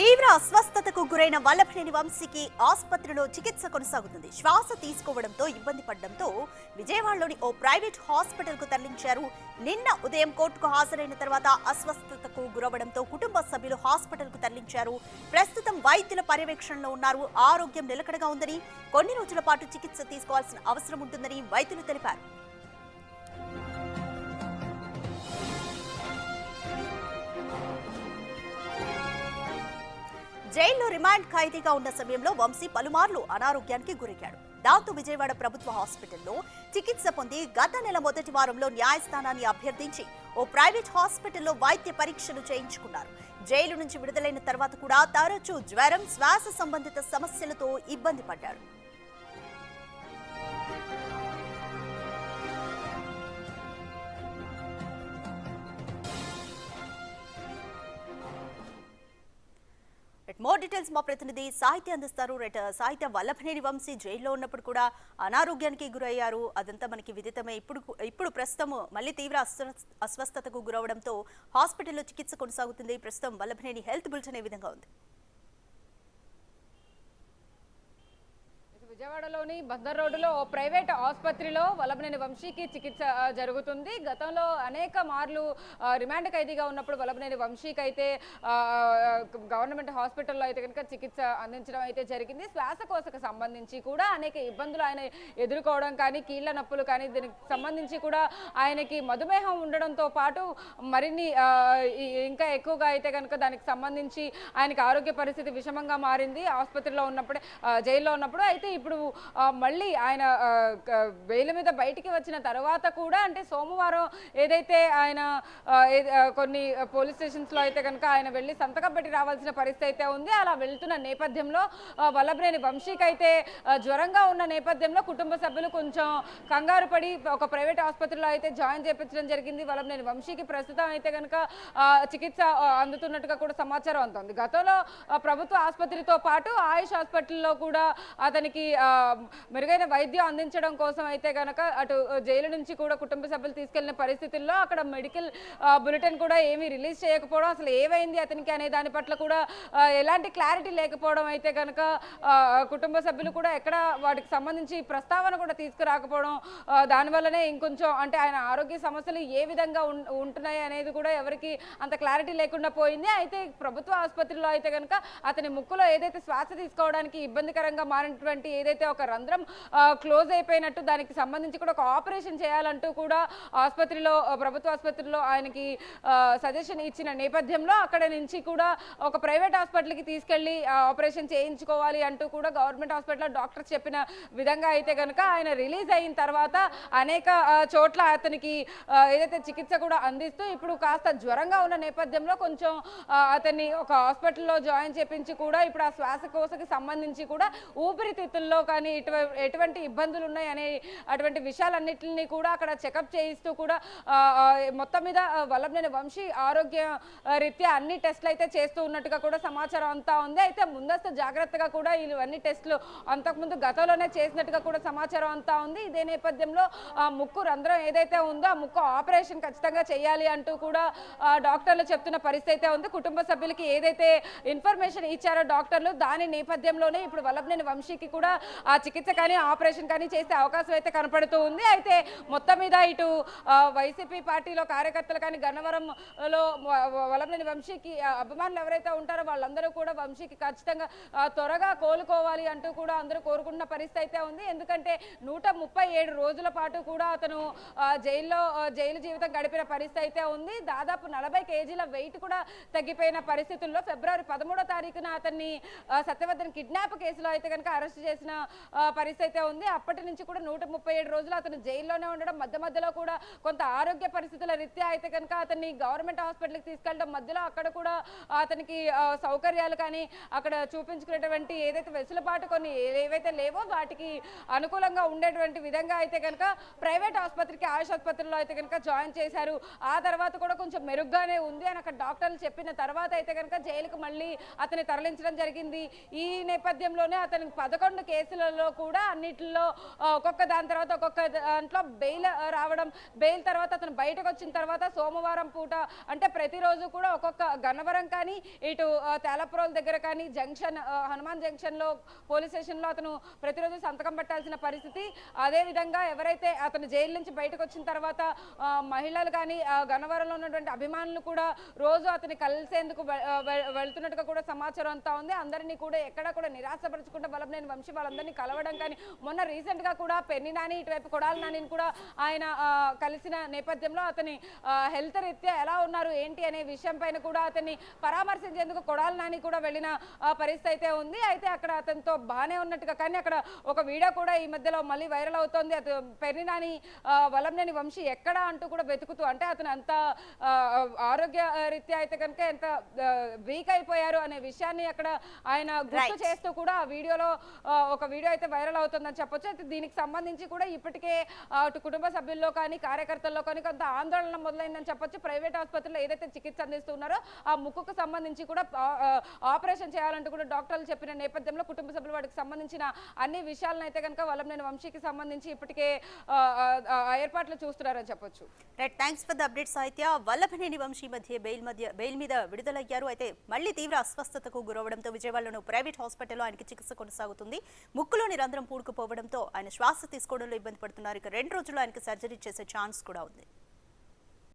తీవ్ర అస్వస్థతకు గురైన వల్లభనేని వంశీకి ఆసుపత్రిలో చికిత్స కొనసాగుతుంది. శ్వాస తీసుకోవడంతో ఇబ్బంది పడడంతో విజయవాడలోని ఓ ప్రైవేట్ హాస్పిటల్ కు తరలించారు. నిన్న ఉదయం కోర్టుకు హాజరైన తర్వాత అస్వస్థతకు గురవడంతో కుటుంబ సభ్యులు హాస్పిటల్ కు తరలించారు. ప్రస్తుతం వైద్యుల పర్యవేక్షణలో ఉన్నారు. ఆరోగ్యం నిలకడగా ఉందని, కొన్ని రోజుల పాటు చికిత్స తీసుకోవాల్సిన అవసరం ఉంటుందని వైద్యులు తెలిపారు. జైల్లో రిమాండ్ ఖైదీగా ఉన్న సమయంలో వంశీ పలుమార్లు అనారోగ్యానికి గురయ్యాడు. దాంతో విజయవాడ ప్రభుత్వ హాస్పిటల్లో చికిత్స పొంది గత నెల మొదటి వారంలో న్యాయస్థానాన్ని అభ్యర్థించి ఓ ప్రైవేట్ హాస్పిటల్లో వైద్య పరీక్షలు చేయించుకున్నారు. జైలు నుంచి విడుదలైన తర్వాత కూడా తరచూ జ్వరం, శ్వాస సంబంధిత సమస్యలతో ఇబ్బంది పడ్డాడు. మోర్ డీటెయిల్స్ మా ప్రతినిధి సాహిత్య అందిస్తారు. సాహిత్య, వల్లభనేని వంశీ జైల్లో ఉన్నప్పుడు కూడా అనారోగ్యానికి గురయ్యారు. అదంతా మనకి విదితమే. ఇప్పుడు ప్రస్తుతం మళ్ళీ తీవ్ర అస్వస్థతకు గురవడంతో హాస్పిటల్లో చికిత్స కొనసాగుతుంది. ప్రస్తుతం వల్లభనేని హెల్త్ బులెటిన్ ఏ విధంగా ఉంది? విజయవాడలోని బందర్ రోడ్డులో ఓ ప్రైవేట్ ఆసుపత్రిలో వల్లభనేని వంశీకి చికిత్స జరుగుతుంది. గతంలో అనేక మార్లు రిమాండ్ ఖైదీగా ఉన్నప్పుడు వల్లభనేని వంశీకి అయితే గవర్నమెంట్ హాస్పిటల్లో అయితే కనుక చికిత్స అందించడం అయితే జరిగింది. శ్వాసకోశకు సంబంధించి కూడా అనేక ఇబ్బందులు ఆయన ఎదుర్కోవడం కానీ, కీళ్ల నొప్పులు కానీ, దీనికి సంబంధించి కూడా ఆయనకి మధుమేహం ఉండడంతో పాటు మరిన్ని ఇంకా ఎక్కువగా అయితే కనుక దానికి సంబంధించి ఆయనకి ఆరోగ్య పరిస్థితి విషమంగా మారింది ఆసుపత్రిలో ఉన్నప్పుడే, జైల్లో ఉన్నప్పుడు. అయితే ఇప్పుడు మళ్ళీ ఆయన బెయిల్ మీద బయటికి వచ్చిన తర్వాత కూడా, అంటే సోమవారం ఏదైతే ఆయన కొన్ని పోలీస్ స్టేషన్స్ లో అయితే కనుక ఆయన వెళ్ళి సంతకం పెట్టి రావాల్సిన పరిస్థితి అయితే ఉంది. అలా వెళ్తున్న నేపథ్యంలో వల్లభనేని వంశీకి అయితే జ్వరంగా ఉన్న నేపథ్యంలో కుటుంబ సభ్యులు కొంచెం కంగారు పడి ఒక ప్రైవేట్ ఆసుపత్రిలో అయితే జాయిన్ చేయించడం జరిగింది. వల్లభనేని వంశీకి ప్రస్తుతం అయితే కనుక చికిత్స అందుతున్నట్టుగా కూడా సమాచారం అందుతుంది. గతంలో ప్రభుత్వ ఆసుపత్రితో పాటు ఆయుష్ హాస్పిటల్లో కూడా అతనికి మెరుగైన వైద్యం అందించడం కోసం అయితే కనుక అటు జైలు నుంచి కూడా కుటుంబ సభ్యులు తీసుకెళ్లిన పరిస్థితుల్లో అక్కడ మెడికల్ బులెటిన్ కూడా ఏమీ రిలీజ్ చేయకపోవడం, అసలు ఏమైంది అతనికి అనే దాని పట్ల కూడా ఎలాంటి క్లారిటీ లేకపోవడం అయితే కనుక కుటుంబ సభ్యులు కూడా ఎక్కడ వాటికి సంబంధించి ప్రస్తావన కూడా తీసుకురాకపోవడం, దానివల్లనే ఇంకొంచెం అంటే ఆయన ఆరోగ్య సమస్యలు ఏ విధంగా ఉంటున్నాయి అనేది కూడా ఎవరికి అంత క్లారిటీ లేకుండా పోయింది. అయితే ప్రభుత్వ ఆసుపత్రిలో అయితే కనుక అతని ముక్కులో ఏదైతే శ్వాస తీసుకోవడానికి ఇబ్బందికరంగా మారినటువంటి ఏదైతే ఒక రంధ్రం క్లోజ్ అయిపోయినట్టు, దానికి సంబంధించి కూడా ఒక ఆపరేషన్ చేయాలంటూ కూడా ఆసుపత్రిలో, ప్రభుత్వ ఆసుపత్రిలో ఆయనకి సజెషన్ ఇచ్చిన నేపథ్యంలో అక్కడ నుంచి కూడా ఒక ప్రైవేట్ హాస్పిటల్కి తీసుకెళ్లి ఆపరేషన్ చేయించుకోవాలి అంటూ కూడా గవర్నమెంట్ హాస్పిటల్లో డాక్టర్స్ చెప్పిన విధంగా అయితే కనుక ఆయన రిలీజ్ అయిన తర్వాత అనేక చోట్ల అతనికి ఏదైతే చికిత్స కూడా అందిస్తూ ఇప్పుడు కాస్త జ్వరంగా ఉన్న నేపథ్యంలో కొంచెం అతన్ని ఒక హాస్పిటల్లో జాయిన్ చేపించి కూడా ఇప్పుడు ఆ శ్వాసకోశకి సంబంధించి కూడా ఊపిరితిత్తుల్లో కానీ ఎటువంటి ఇబ్బందులు ఉన్నాయి అనే అటువంటి విషయాలన్నింటినీ కూడా అక్కడ చెకప్ చేయిస్తూ కూడా మొత్తం మీద వల్లభనేని వంశీ ఆరోగ్య రీత్యా అన్ని టెస్టులు అయితే చేస్తూ ఉన్నట్టుగా కూడా సమాచారం అంతా ఉంది. అయితే ముందస్తు జాగ్రత్తగా కూడా ఇవన్నీ టెస్టులు అంతకుముందు గతంలోనే చేసినట్టుగా కూడా సమాచారం అంతా ఉంది. ఇదే నేపథ్యంలో ముక్కు రంధ్రం ఏదైతే ఉందో ఆ ముక్కు ఆపరేషన్ ఖచ్చితంగా చేయాలి అంటూ కూడా డాక్టర్లు చెప్తున్న పరిస్థితి అయితే ఉంది. కుటుంబ సభ్యులకి ఏదైతే ఇన్ఫర్మేషన్ ఇచ్చారో డాక్టర్లు, దాని నేపథ్యంలోనే ఇప్పుడు వల్లభనేని వంశీకి కూడా ఆ చికిత్స కానీ ఆపరేషన్ కానీ చేసే అవకాశం అయితే కనపడుతూ ఉంది. అయితే మొత్తం మీద ఇటు వైసీపీ పార్టీలో కార్యకర్తలు కానీ, గన్నవరంలో వల్లభనేని వంశీకి అభిమానులు ఎవరైతే ఉంటారో వాళ్ళందరూ కూడా వంశీకి ఖచ్చితంగా త్వరగా కోలుకోవాలి అంటూ కూడా అందరూ కోరుకుంటున్న పరిస్థితి అయితే ఉంది. ఎందుకంటే 137 రోజుల పాటు కూడా అతను జైలు జీవితం గడిపిన పరిస్థితి అయితే ఉంది. దాదాపు 40 కేజీల వెయిట్ కూడా తగ్గిపోయిన పరిస్థితుల్లో ఫిబ్రవరి 13వ తారీఖున అతన్ని సత్యవర్ధన్ కిడ్నాప్ కేసులో అయితే కనుక అరెస్ట్ చేసిన పరిస్థితి అయితే ఉంది. అప్పటి నుంచి కూడా 137 రోజులు అతను జైల్లోనే ఉండడం, మధ్య మధ్యలో కూడా కొంత ఆరోగ్య పరిస్థితుల రీత్యా అయితే కనుక అతన్ని గవర్నమెంట్ హాస్పిటల్కి తీసుకెళ్ళడం, మధ్యలో అక్కడ కూడా అతనికి సౌకర్యాలు కానీ అక్కడ చూపించుకునేటువంటి ఏదైతే వెసులుబాటు కొన్ని ఏవైతే లేవో వాటికి అనుకూలంగా ఉండేటువంటి విధంగా అయితే కనుక ప్రైవేట్ ఆసుపత్రికి, ఆయుష్ ఆసుపత్రిలో అయితే కనుక జాయిన్ చేశారు. ఆ తర్వాత కూడా కొంచెం మెరుగ్గానే ఉంది అని అక్కడ డాక్టర్లు చెప్పిన తర్వాత అయితే కనుక జైలుకు మళ్ళీ అతన్ని తరలించడం జరిగింది. ఈ నేపథ్యంలోనే అతనికి 11 కేసులు కేసులలో కూడా అన్నిటిలో ఒక్కొక్క దాని తర్వాత ఒక్కొక్క దాంట్లో బెయిల్ రావడం, బెయిల్ తర్వాత అతను బయటకు వచ్చిన తర్వాత సోమవారం పూట అంటే ప్రతిరోజు కూడా ఒక్కొక్క గన్నవరం కానీ ఇటు తేలప్రోల్ దగ్గర కానీ జంక్షన్ హనుమాన్ జంక్షన్లో పోలీస్ స్టేషన్లో అతను ప్రతిరోజు సంతకం పెట్టాల్సిన పరిస్థితి. అదేవిధంగా ఎవరైతే అతను జైలు నుంచి బయటకు వచ్చిన తర్వాత మహిళలు కానీ గన్నవరంలో ఉన్నటువంటి అభిమానులు కూడా రోజు అతన్ని కలిసేందుకు వెళ్తున్నట్టుగా కూడా సమాచారం అంతా ఉంది. అందరినీ కూడా ఎక్కడ కూడా నిరాశపరచకుండా వల్లభనేని వంశీ వాళ్ళందరినీ కలవడం కానీ మొన్న రీసెంట్ గా కూడా పెన్ని నాని ఇటువైపు కొడాలి నానిని కూడా ఆయన కలిసిన నేపథ్యంలో అతని హెల్త్ రీత్యా ఎలా ఉన్నారు ఏంటి అనే విషయం పైన కూడా అతన్ని పరామర్శించేందుకు కొడాలి నాని కూడా వెళ్ళిన పరిస్థితి అయితే ఉంది. అయితే అక్కడ అతనితో బాగానే ఉన్నట్టుగా కానీ అక్కడ ఒక వీడియో కూడా ఈ మధ్యలో మళ్ళీ వైరల్ అవుతోంది. అతను పెన్ని నాని వల్లభనేని వంశీ ఎక్కడ అంటూ కూడా వెతుకుతూ అంటే అతను అంత ఆరోగ్య రీత్యా అయితే కనుక ఎంత వీక్ అయిపోయారు అనే విషయాన్ని అక్కడ ఆయన గుర్తు చేస్తూ కూడా ఆ వీడియోలో ఒక వీడియో అయితే వైరల్ అవుతుందని చెప్పొచ్చు. అయితే దీనికి సంబంధించి కూడా ఇప్పటికే అటు కుటుంబ సభ్యుల్లో కానీ కార్యకర్తల్లో కానీ కొంత ఆందోళన మొదలైందని చెప్పొచ్చు. ప్రైవేట్ ఆసుపత్రిలో ఏదైతే చికిత్స అందిస్తున్నారో ఆ ముక్కుకు సంబంధించి కూడా ఆపరేషన్ చేయాలంటూ కూడా డాక్టర్లు చెప్పిన నేపథ్యంలో కుటుంబ సభ్యులు వాటికి సంబంధించిన అన్ని విషయాలను అయితే కనుక వల్లభనేని వంశీకి సంబంధించి ఇప్పటికే ఏర్పాట్లు చూస్తున్నారని చెప్పొచ్చు. Right, thanks for the update సాహిత్య. వల్లభనేని వంశీ బెయిల్ మీద విడుదలయ్యారు. అయితే మళ్ళీ తీవ్ర అస్వస్థతకు గురవడంతో విజయవాడలోని ప్రైవేట్ హాస్పిటల్లో ఆయనకి చికిత్స కొనసాగుతుంది. ముక్కులోని రంధ్రం పూడుకుపోవడంతో ఆయన శ్వాస తీసుకోవడంలో ఇబ్బంది పడుతున్నారు. ఇక 2 రోజుల్లో ఆయనకి సర్జరీ చేసే ఛాన్స్ కూడా ఉంది.